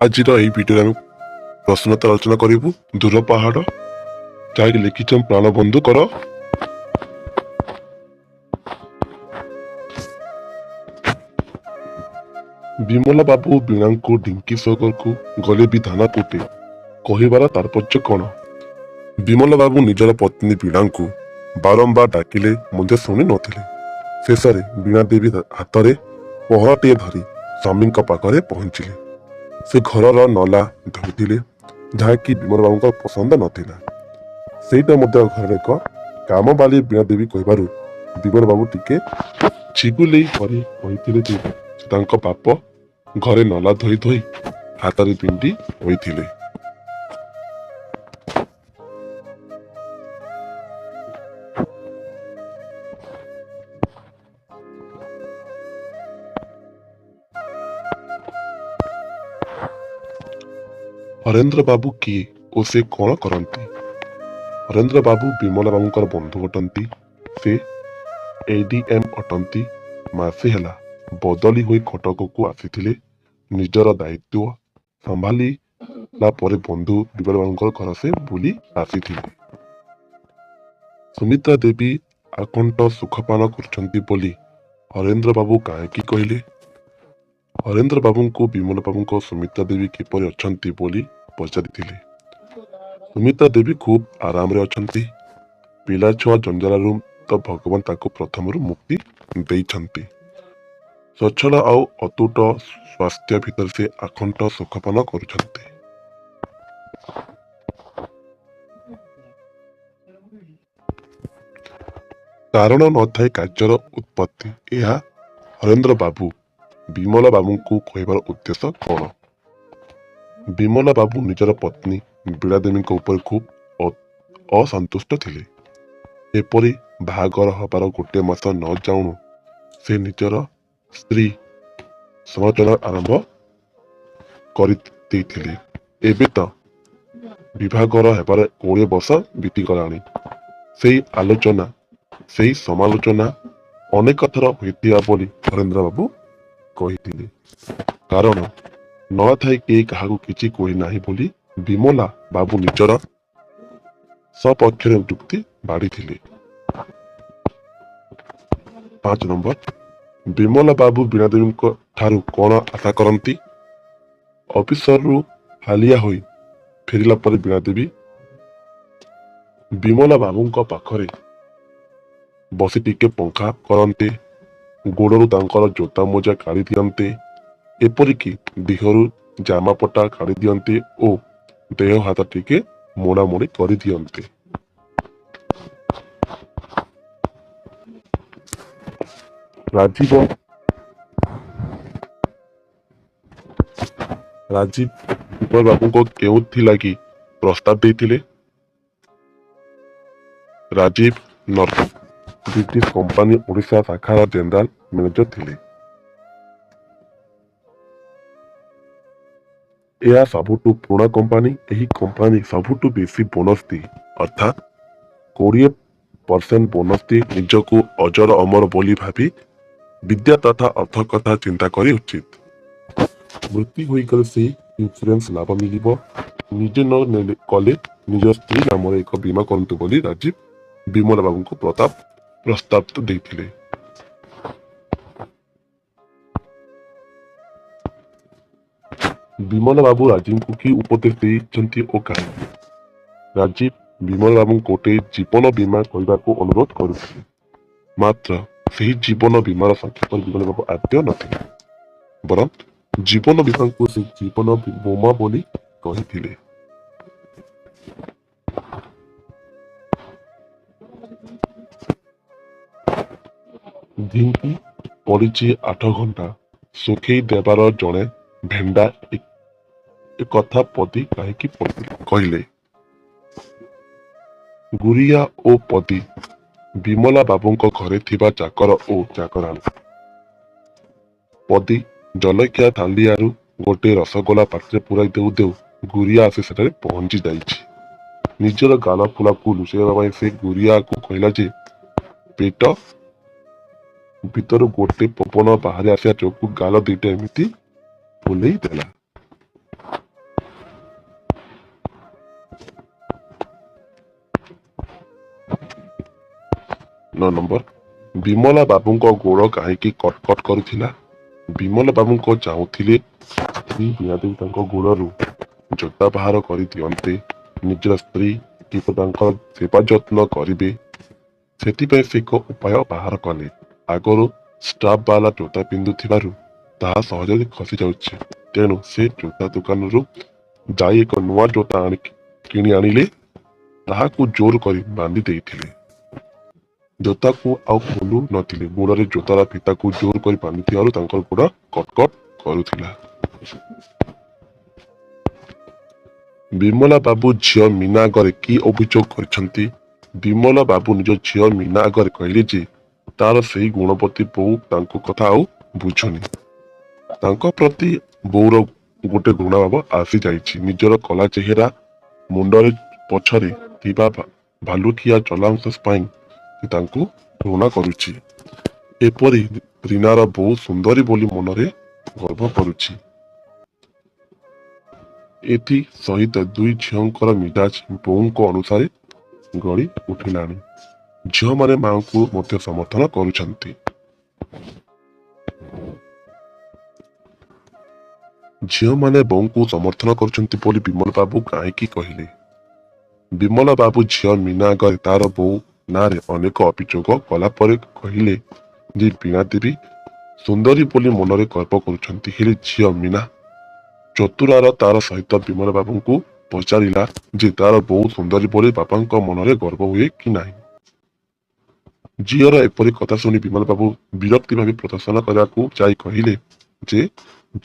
ଆଜିର ଏହି ଭିଡିଓରେ ଆମେ ପ୍ରଶ୍ନୋତ୍ତର ଆଲୋଚନା କରିବୁ। ଦୂର ପାହାଡ଼ ଯାହାକି ଲେଖିଛନ୍ ପ୍ରାଣବନ୍ଧୁ କର। ବିମଲା ବାବୁ ବୀଣାଙ୍କୁ ଢିଙ୍କି ସୋଗକୁ ଗଲେ ବି ଧାନ କୁଟେ କହିବାର ତାତ୍ପର୍ଯ୍ୟ କ'ଣ? ବିମଲା ବାବୁ ନିଜର ପତ୍ନୀ ବୀଣାଙ୍କୁ ବାରମ୍ବାର ଡାକିଲେ ମଧ୍ୟ ଶୁଣି ନଥିଲେ। ଶେଷରେ ବୀଣା ଦେବୀ ହାତରେ ପହରାଟିଏ ଧରି ସ୍ୱାମୀଙ୍କ ପାଖରେ ପହଞ୍ଚିଲେ। ସେ ଘରର ନଲା ଧୋଇଥିଲେ, ଯାହାକି ବିମଲ ବାବୁଙ୍କ ପସନ୍ଦ ନଥିଲା। ସେଇଟା ମଧ୍ୟ ଘରର ଏକ କାମବାଲି ବୀଣା ଦେବୀ କହିବାରୁ ବିମଲ ବାବୁ ଟିକେ ଛିଗୁଲେଇ କରି କହିଥିଲେ ଯେ ତାଙ୍କ ବାପ ଘରେ ନଲା ଧୋଇ ଧୋଇ ହାତରେ ପିଣ୍ଡି ହୋଇଥିଲେ। ହରେନ୍ଦ୍ର ବାବୁ କିଏ ଓ ସେ କ'ଣ କରନ୍ତି? ହରେନ୍ଦ୍ର ବାବୁ ବିମଲା ବାବୁଙ୍କର ବନ୍ଧୁ ଅଟନ୍ତି। ସେ ADM ଅଟନ୍ତି। ମାସେ ହେଲା ବଦଳି ହୋଇ କଟକକୁ ଆସିଥିଲେ। ନିଜର ଦାୟିତ୍ୱ ସମ୍ଭାଳିଲା ପରେ ବନ୍ଧୁ ବିମଲା ବାବୁଙ୍କର ଘର ସେ ବୁଲି ଆସିଥିଲେ। ସୁମିତ୍ରା ଦେବୀ ଆକଣ୍ଠ ସୁଖପାନ କରୁଛନ୍ତି ବୋଲି ହରେନ୍ଦ୍ର ବାବୁ କାହିଁକି କହିଲେ? ହରେନ୍ଦ୍ର ବାବୁଙ୍କୁ ବିମଲ ବାବୁଙ୍କ ସୁମିତ୍ରା ଦେବୀ କିପରି ଅଛନ୍ତି ବୋଲି ପଚାରିଥିଲେ। ସୁମିତ୍ରା ଦେବୀ ଖୁବ୍ ଆରାମରେ ଅଛନ୍ତି। ପିଲାଛୁଆ ଜଞ୍ଜାଳରୁ ତ ଭଗବାନ ତାଙ୍କୁ ପ୍ରଥମରୁ ମୁକ୍ତି ଦେଇଛନ୍ତି। ସ୍ୱଚ୍ଛଳ ଆଉ ଅତୁଟ ସ୍ୱାସ୍ଥ୍ୟ ଭିତରେ ସେ ଆକଣ୍ଠ ସୁଖପାନ କରୁଛନ୍ତି। କାରଣ ନଥାଏ କାର୍ଯ୍ୟର ଉତ୍ପତ୍ତି, ଏହା ହରେନ୍ଦ୍ର ବାବୁ ବିମଲା ବାବୁଙ୍କୁ କହିବାର ଉଦ୍ଦେଶ୍ୟ କ'ଣ? ବିମଲା ବାବୁ ନିଜର ପତ୍ନୀ ବୀଣା ଦେବୀଙ୍କ ଉପରେ ଖୁବ୍ ଅସନ୍ତୁଷ୍ଟ ଥିଲେ। ଏପରି ବାହାଘର ହେବାର ଗୋଟିଏ ମାସ ନ ଯାଉଣୁ ସେ ନିଜର ସ୍ତ୍ରୀ ସମାଲୋଚନା ଆରମ୍ଭ କରିଦେଇଥିଲେ। ଏବେ ତ ବିଭାଘର ହେବାର 20 ବର୍ଷ ବିତିଗଲାଣି। ସେଇ ଆଲୋଚନା, ସେଇ ସମାଲୋଚନା ଅନେକ ଥର ହୋଇଥିବା ବୋଲି ହରେନ୍ଦ୍ର ବାବୁ କହିଥିଲେ। କାରଣ ନଥାଇ କେହି କାହାକୁ କିଛି କହିନାହିଁ ବୋଲି ବିମଲା ବାବୁ ନିଜର ସପକ୍ଷରେ ଯୁକ୍ତି ବାଢ଼ିଥିଲେ। 5 ନମ୍ବର, ବିମଲା ବାବୁ ବୀଣା ଦେବୀଙ୍କ ଠାରୁ କ'ଣ ଆଶା କରନ୍ତି? ଅଫିସରରୁ ହାଲିଆ ହୋଇ ଫେରିଲା ପରେ ବୀଣା ଦେବୀ ବିମଲା ବାବୁଙ୍କ ପାଖରେ ବସି ଟିକେ ପଙ୍ଖା କରନ୍ତେ, ଗୋଡ଼ରୁ ତାଙ୍କର ଜୋତା ମୋଜା କାଢ଼ି ଦିଅନ୍ତେ, ଏପରିକି ଦେହରୁ ଜାମାପଟା କାଢ଼ି ଦିଅନ୍ତେ ଓ ଦେହ ହାତ ଟିକେ ମୋଡ଼ାମୋଡ଼ି କରିଦିଅନ୍ତେ। ରାଜୀବ ବିମଲ ବାବୁଙ୍କ କେଉଁଥିଲାଗି ପ୍ରସ୍ତାବ ଦେଇଥିଲେ? Rajiv north British company Odisha ଶାଖାର ଜେନେରାଲ ମ୍ୟାନେଜର ଥିଲେ। ଏହା ସବୁଠୁ ପୁରୁଣା କମ୍ପାନୀ। ଏହି କମ୍ପାନୀ ସବୁଠୁ ବେଶୀ ବୋନସ ଦିଏ, ଅର୍ଥାତ୍ 20% ବୋନସ ଦିଏ। ନିଜକୁ ଅଜର ଅମର ବୋଲି ଭାବି ବିଦ୍ୟା ତଥା ଅର୍ଥ କଥା ଚିନ୍ତା କରି ଉଚିତ। ମୃତ୍ୟୁ ହୋଇଗଲେ ସେଇ ଇନ୍ସୁରାନ୍ସ ଲାଭ ମିଳିବ। ନିଜେ ନ ନେଲେ କଲେ ନିଜ ସ୍ତ୍ରୀ ନାମରେ ଏକ ବୀମା କରନ୍ତୁ ବୋଲି ରାଜୀବ ବିମଲା ବାବୁଙ୍କୁ ପ୍ରସ୍ତାବ ଦେଇଥିଲେ। ବିମଲା ବାବୁ ରାଜୀବଙ୍କୁ କି ଉପଦେଶ ଦେଇଛନ୍ତି ଓ କାହିଁକି? ରାଜୀବ ବିମଲ ବାବୁଙ୍କୁ ଗୋଟିଏ ଜୀବନ ବୀମା କରିବାକୁ ଅନୁରୋଧ କରୁଥିଲେ। ମାତ୍ର ସେହି ଜୀବନ ବୀମାର ସ୍ୱାକ୍ଷର ବିମଲ ବାବୁ ଆଦୌ ନଥିଲେ, ବରଂ ଜୀବନ ବୀମାଙ୍କୁ ସେ ଜୀବନ ବୋମା ବୋଲି କହିଥିଲେ। ଢିଙ୍କି ପଡ଼ିଛି 8 ଘଣ୍ଟା ଶୁଖେଇ ଦେବାର ଜଣେ ଭେଣ୍ଡା କଥା ପଦୀ କାହିଁକି କହିଲେ? ଗୁରିଆ ଓ ପଦୀ ବିମଲା ବାବୁଙ୍କ ଘରେ ଥିବା ଚାକର ଓ ଚାକରାଣୀ। ପଦୀ ଜଳଖିଆ ଥାଳିଆରୁ ଗୋଟିଏ ରସଗୋଲା ପାଟିରେ ପୁରାଇ ଦେଉ ଦେଉ ଗୁରିଆ ଆସି ସେଠାରେ ପହଞ୍ଚି ଯାଇଛି। ନିଜର ଗାଲ ଫୁଲାକୁ ଲୁଚାଇବା ପାଇଁ ସେ ଗୁରିଆକୁ କହିଲା ଯେ ପେଟ ଭିତରୁ ଗୋଟେ ପବନ ବାହାରି ଆସିବା ଯୋଗୁଁ ଗାଲ ଦିଟା ଏମିତି ଫୁଲେଇ ଦେଲା। ନଅ ନମ୍ବର, ବିମଲା ବାବୁଙ୍କ ଗୋଡ଼ କାହିଁକି କଟକଟ କରୁଥିଲା? ବିମଲା ବାବୁଙ୍କ ଚାହୁଁଥିଲେ ସ୍ତ୍ରୀ ବୀଣା ଦେବୀ ତାଙ୍କ ଗୋଡ଼ରୁ ଜୋତା ବାହାର କରିଦିଅନ୍ତେ, ନିଜର ସ୍ତ୍ରୀ କିପରି ତାଙ୍କର ସେବା ଯତ୍ନ କରିବେ ସେଥିପାଇଁ ସେ ଏକ ଉପାୟ ବାହାର କଲେ। ଆଗରୁ ଷ୍ଟ୍ରାପ୍ ବାଲା ଜୋତା ପିନ୍ଧୁଥିବାରୁ ତାହା ସହଜରେ ଖସି ଯାଉଛି, ତେଣୁ ସେ ଜୋତା ଦୋକାନରୁ ଯାଇ ଏକ ନୂଆ ଜୋତା କିଣି ଆଣିଲେ, ତାହାକୁ ଜୋର କରି ବାନ୍ଧି ଦେଇଥିଲେ। ଜୋତାକୁ ଆଉ ଖୋଲୁ ନଥିଲେ। ଗୋଡ଼ରେ ଜୋତାର ଫିତାକୁ ଜୋର କରି ବାନ୍ଧିଥିବାରୁ ତାଙ୍କର ଗୋଡ଼ କଟକଟ କରୁଥିଲା। ବିମଲା ବାବୁ ଝିଅ ମୀନା ଆଗରେ କି ଅଭିଯୋଗ କରିଛନ୍ତି? ବିମଲା ବାବୁ ନିଜ ଝିଅ ମୀନା ଆଗରେ କହିଲେ ଯେ ତାର ସେଇ ଗୁଣବତୀ ବୋଉ ତାଙ୍କ କଥା ଆଉ ବୁଝୁନି। ତାଙ୍କ ପ୍ରତି ବୋଉର ଗୋଟେ ଘୃଣାଭାବ ଆସିଯାଇଛି। ନିଜର କଳା ଚେହେରା, ମୁଣ୍ଡରେ ପଛରେ ଥିବା ଭାଲୁଠିଆ ଚଲାଂଶ ପାଇଁ ସେ ତାଙ୍କୁ ଘୃଣା କରୁଛି। ଏପରି ରୀନାର ବୋଉ ସୁନ୍ଦରୀ ବୋଲି ମନରେ ଗର୍ବ କରୁଛି। ଏଥି ସହିତ ଦୁଇ ଝିଅଙ୍କର ମିଜାଜ ବୋଉଙ୍କ ଅନୁସାରେ ଗଳି ଉଠିଲାଣି। ଝିଅମାନେ ମାଙ୍କୁ ମଧ୍ୟ ସମର୍ଥନ କରୁଛନ୍ତି। ଝିଅମାନେ ବୋଉଙ୍କୁ ସମର୍ଥନ କରୁଛନ୍ତି ବୋଲି ବିମଲ ବାବୁ କାହିଁକି କହିଲେ? ବିମଲ ବାବୁ ଝିଅ ମୀନା ଆଗରେ ତାର ବୋଉ ନାଁରେ ଅନେକ ଅଭିଯୋଗ କଲା ପରେ କହିଲେ ଯେ ବୀଣା ଦେବୀ ସୁନ୍ଦରୀ ବୋଲି ମନରେ ଗର୍ବ କରୁଛନ୍ତି। ହେଲେ ଝିଅ ମୀନା ଚତୁରାର ତାର ସହିତ ବିମଲ ବାବୁଙ୍କୁ ପଚାରିଲା ଯେ ତାର ବୋଉ ସୁନ୍ଦରୀ ବୋଲି ବାପାଙ୍କ ମନରେ ଗର୍ବ ହୁଏ କି ନାହିଁ। ଝିଅର ଏପରି କଥା ଶୁଣି ବିମଲ ବାବୁ ବିରକ୍ତି ଭାବେ ପ୍ରଦର୍ଶନ କରିବାକୁ ଯାଇ କହିଲେ ଯେ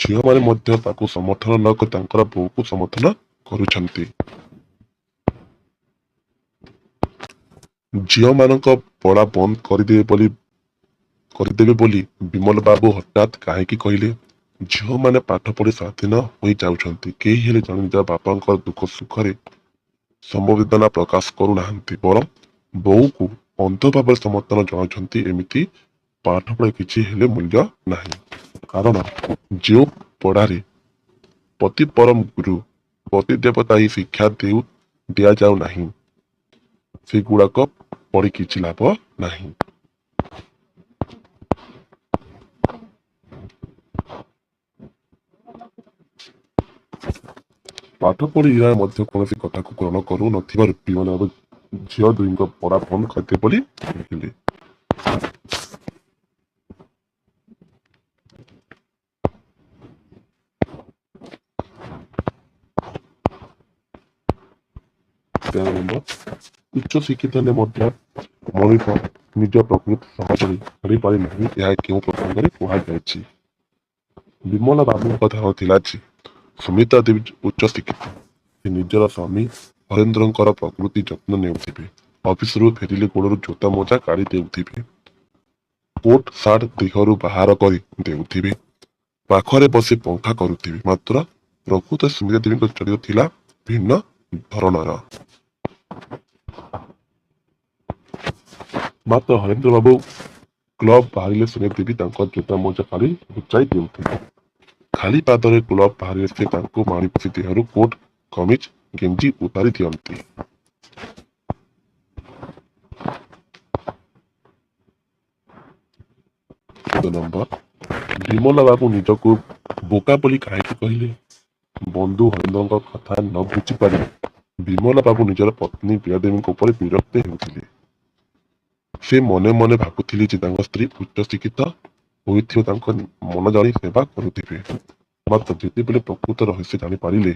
ଝିଅମାନେ ମଧ୍ୟ ତାକୁ ସମର୍ଥନ ନ କରି ତାଙ୍କର ବୋଉକୁ ସମର୍ଥନ କରୁଛନ୍ତି। ଝିଅମାନଙ୍କ ପଢ଼ା ବନ୍ଦ କରିଦେବେ ବୋଲି ବିମଲ ବାବୁ ହଠାତ୍ କାହିଁକି କହିଲେ? ଝିଅମାନେ ପାଠ ପଢି ସ୍ୱାଧୀନ ହୋଇ ଯାଉଛନ୍ତି। କେହି ହେଲେ ଜଣେ ନିଜ ବାପାଙ୍କର ଦୁଃଖ ସୁଖରେ ସମବେଦନା ପ୍ରକାଶ କରୁନାହାନ୍ତି, ବରଂ ବୋଉକୁ ଅନ୍ଧ ଭାବରେ ସମର୍ଥନ ଜଣାଉଛନ୍ତି। ଏମିତି ପାଠ ପଢ଼ା କିଛି ହେଲେ ମୂଲ୍ୟ ନାହିଁ। କାରଣ ଯେଉଁ ପଢ଼ାରେ ପତି ପରମ ଗୁରୁ, ପତି ଦେବତା ହିଁ ଶିକ୍ଷା ଦିଆଯାଉ ନାହିଁ, ସେଗୁଡ଼ାକ ପଢି କିଛି ଲାଭ ନାହିଁ। ପାଠ ପଢି ଇରା ମଧ୍ୟ କୌଣସି କଥାକୁ ଗ୍ରହଣ କରୁ ନଥିବାରୁ ବିମଲ ବାବୁ ଝିଅ ଦୁଇଙ୍କ ପଢ଼ା ବନ୍ଦ କରିଦେବେ ବୋଲି କହିଲେ। ଉଚ୍ଚ ଶିକ୍ଷିତ ହେଲେ ମଧ୍ୟ ମଣିଷ ନିଜ ପ୍ରକୃତି ସହଜରେ ଛାଡ଼ିପାରେ ନାହିଁ, ଏହା କେଉଁ ପ୍ରସଙ୍ଗରେ କୁହାଯାଇଛି? ବିମଲା ବାବୁଙ୍କ ଧାରଣା ଥିଲା ଯେ ସୁମିତ୍ରା ଦେବୀ ଉଚ୍ଚ ଶିକ୍ଷିତ। ସେ ନିଜର ସ୍ୱାମୀ ହରେନ୍ଦ୍ରଙ୍କର ପ୍ରକୃତି ଯତ୍ନ ନେଉଥିବେ। ଅଫିସରୁ ଫେରିଲେ ଗୋଡ଼ରୁ ଜୋତା ମୋଜା କାଢି ଦେଉଥିବେ। କୋଟ ସାର୍ଟ ଦେହରୁ ବାହାର କରି ଦେଉଥିବେ। ପାଖରେ ବସି ପଙ୍ଖା କରୁଥିବେ। ମାତ୍ର ପ୍ରକୃତ ସୁମିତ୍ରା ଦେବୀଙ୍କ ଚରିତ୍ର ଥିଲା ଭିନ୍ନ ଧରଣର। ମାତ୍ର ହରେନ୍ଦ୍ର ବାବୁ କ୍ଲବ ବାହାରିଲେ ସୁମିତ୍ରା ଦେବୀ ତାଙ୍କ ଜୋତା ମୋଜା କାଢି ଲୁଚାଇ ଦେଉଥିଲେ। ଖାଲି ପାଦରେ କ୍ଲବ ବାହାରିଲେ ସେ ତାଙ୍କୁ ମାଡ଼ି ବସି ଦେହରୁ କୋଟ କମିଜ ଗେଞ୍ଜି ଉତାରି ଦିଅନ୍ତି। ବିମଲା ବାବୁ ନିଜକୁ ବୋକା ବୋଲି କାହିଁକି କହିଲେ? ବନ୍ଧୁ ହରେନ୍ଦ୍ରଙ୍କ କଥା ନ ବୁଝିପାରି ବିମଲା ବାବୁ ନିଜର ପତ୍ନୀ ବୀଣା ଦେବୀଙ୍କ ଉପରେ ବିରକ୍ତ ହେଉଥିଲେ। ସେ ମନେ ମନେ ଭାବୁଥିଲେ ଯେ ତାଙ୍କ ସ୍ତ୍ରୀ ଉଚ୍ଚ ଶିକ୍ଷିତ ହୋଇଥିବ, ତାଙ୍କ ମନ ଜାଣି ସେବା କରୁଥିବେ। ମାତ୍ର ଯେତେବେଳେ ପ୍ରକୃତ ରହସ୍ୟ ଜାଣିପାରିଲେ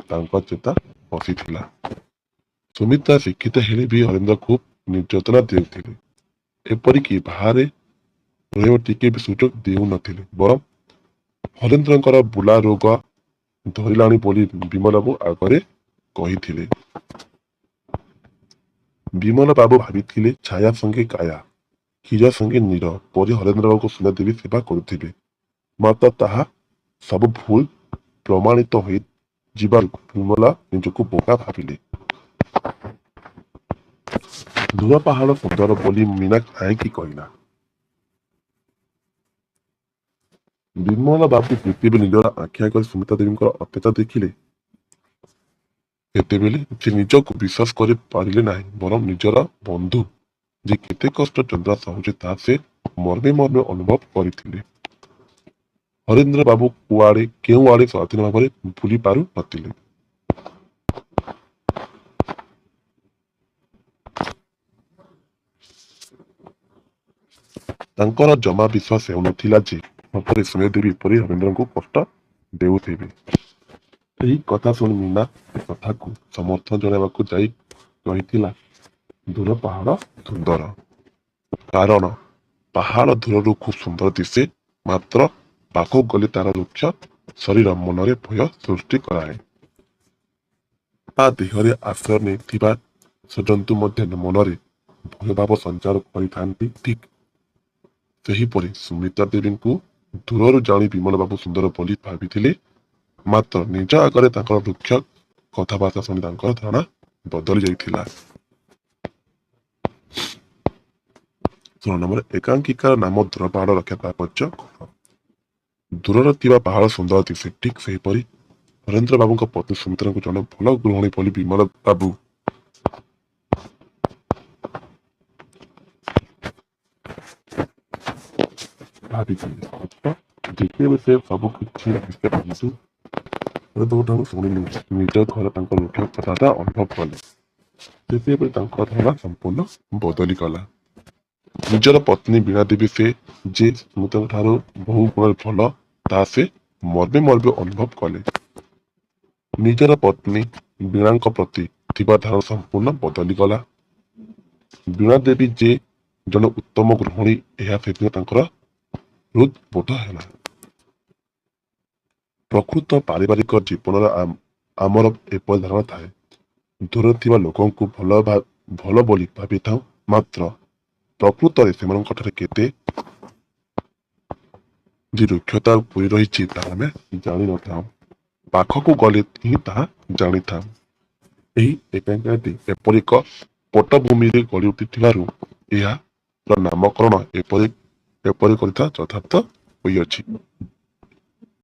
ତାଙ୍କ ଚେତା ବସିଥିଲା। ସୁମିତ୍ରା ଶିକ୍ଷିତ ହେଲେ ବି ହରେନ୍ଦ୍ର ଖୁବ୍ ନିର୍ଯାତନା ଦେଉଥିଲେ। ଏପରିକି ବାହାରେ ରହିବ ଟିକେ ବି ସୁଯୋଗ ଦେଉନଥିଲେ। ବରଂ ହରେନ୍ଦ୍ରଙ୍କର ବୁଲା ରୋଗ ଧରିଲାଣି ବୋଲି ବିମଲ ବାବୁ ଆଗରେ କହିଥିଲେ। ବିମଲ ବାବୁ ଭାବିଥିଲେ ଛାୟା ସଙ୍ଗେ କାୟା, କ୍ଷୀର ସଙ୍ଗେ ନୀର ପରି ହରେନ୍ଦ୍ର ବାବୁଙ୍କୁ ସୁମିତ୍ରା ଦେବୀ ସେବା କରୁଥିବେ। ମାତ୍ର ତାହା ସବୁ ଭୁଲ ପ୍ରମାଣିତ ହୋଇ ଯିବାରୁ ବିମଲା ନିଜକୁ ବୋକା ଭାବିଲେ। ଧୂଆ ପାହାଡ଼ ସୁନ୍ଦର ବୋଲି ମୀନା କାହିଁକି କହିଲା? ବିମଲ ବାବୁ ଯେତେବେଳେ ନିଜର ଆଖି ଆଗରେ ସୁମିତ୍ରା ଦେବୀଙ୍କର ଅତ୍ୟାଚାର ଦେଖିଲେ, ସେତେବେଳେ ସେ ନିଜକୁ ବିଶ୍ୱାସ କରିପାରିଲେ ନାହିଁ। ବରଂ ନିଜର ବନ୍ଧୁ ଯେ କେତେ କଷ୍ଟ ଚନ୍ଦ୍ରା ସହୁଛି ତାହା ସେ ମର୍ମେ ମର୍ମେ ଅନୁଭବ କରିଥିଲେ। ହରେନ୍ଦ୍ର ବାବୁ କୁଆଡେ କେଉଁ ଆଡେ ସ୍ୱାଧୀନ ଭାବରେ ଭୁଲି ପାରୁ ନଥିଲେ। ତାଙ୍କର ଜମା ବିଶ୍ୱାସ ହେଉନଥିଲା ଯେ ସତରେ ସ୍ନେହ ଦେବୀ ଏପରି ହରେନ୍ଦ୍ରଙ୍କୁ କଷ୍ଟ ଦେଉଥିବେ। ଏହି କଥା ଶୁଣି ମୀନା ଏ କଥାକୁ ସମର୍ଥନ ଜଣାଇବାକୁ ଯାଇ କହିଥିଲା, ଦୂର ପାହାଡ଼ ସୁନ୍ଦର। କାରଣ ପାହାଡ଼ ଦୂରରୁ ଖୁବ୍ ସୁନ୍ଦର ଦିଶେ, ମାତ୍ର ପାଖକୁ ଗଲେ ତାର ରୁକ୍ଷ ଶରୀର ମନରେ ଭୟ ସୃଷ୍ଟି କରାଏ। ତା ଦେହରେ ଆଶ୍ରୟ ନେଇଥିବା ସଜନ୍ତୁ ମଧ୍ୟ ମନରେ ଭୟଭାବ ସଞ୍ଚାର କରିଥାନ୍ତି। ଠିକ୍ ସେହିପରି ସୁମିତ୍ରା ଦେବୀଙ୍କୁ ଦୂରରୁ ଜାଣି ବିମଳ ବାବୁ ସୁନ୍ଦର ବୋଲି ଭାବିଥିଲେ, ମାତ୍ର ନିଜ ଆଗରେ ତାଙ୍କର ରୁକ୍ଷ କଥାବାର୍ତ୍ତା ଶୁଣି ତାଙ୍କର ଧାରଣା ବଦଳି ଯାଇଥିଲା। ନମ୍ବର ଏକାଙ୍କିକାର ନାମ ଦୂର ପାହାଡ଼ ରକ୍ଷା ତାତ୍ପର୍ଯ୍ୟ କଣ? ଦୂରରେ ଥିବା ପାହାଡ଼ ସୁନ୍ଦର ଦିଶେ, ଠିକ୍ ସେହିପରି ହରେନ୍ଦ୍ର ବାବୁଙ୍କ ପତ୍ନୀ ସୁମିତ୍ରାଙ୍କୁ ଜଣେ ଭଲ ଗୃହିଣୀ ବୋଲି ବିମଳ ବାବୁ ଭାବିଥିଲେ। ଯେତେବେଳେ ସେ ସବୁ କିଛି ଠାରୁ ଶୁଣିଲି ନିଜ ଘର ତାଙ୍କ ଲକ୍ଷ୍ୟ କଥାଟା ଅନୁଭବ କଲେ, ସେତେବେଳେ ତାଙ୍କ ଧାରଣା ସମ୍ପୂର୍ଣ୍ଣ ବଦଳିଗଲା। ନିଜର ପତ୍ନୀ ବୀଣା ଦେବୀ ସେ ଯେ ସ୍ମୃତିଙ୍କ ଠାରୁ ବହୁ ଗୁଣରେ ଭଲ, ତାହା ସେ ମର୍ମେ ମର୍ମେ ଅନୁଭବ କଲେ। ନିଜର ପତ୍ନୀ ବୀଣାଙ୍କ ପ୍ରତି ଥିବା ଧାରଣା ସମ୍ପୂର୍ଣ୍ଣ ବଦଳିଗଲା। ବୀଣା ଦେବୀ ଯେ ଜଣେ ଉତ୍ତମ ଗୃହିଣୀ ଏହା ସେଦିନ ତାଙ୍କର ହୃଦ୍ ବୋଧ ହେଲା। ପ୍ରକୃତ ପାରିବାରିକ ଜୀବନରେ ଆମର ଏପରି ଧାରଣା ଥାଏ, ଦୂରରେ ଥିବା ଲୋକଙ୍କୁ ଭଲ ବୋଲି ଭାବିଥାଉ, ମାତ୍ର ପ୍ରକୃତରେ ସେମାନଙ୍କ ଠାରେ କେତେ ଯେ ରୁକ୍ଷତା ପୂରି ରହିଛି ତାହା ଆମେ ଜାଣିନଥାଉ। ପାଖକୁ ଗଲେ ହିଁ ତାହା ଜାଣିଥାଉ। ଏହି ଏକାଙ୍କିକାଟି ଏପରି ଏକ ପଟ୍ଟଭୂମିରେ ଗଢ଼ି ଉଠିଥିବାରୁ ଏହାର ନାମକରଣ ଏପରି କରିଥିବା ଯଥାର୍ଥ ହୋଇଅଛି।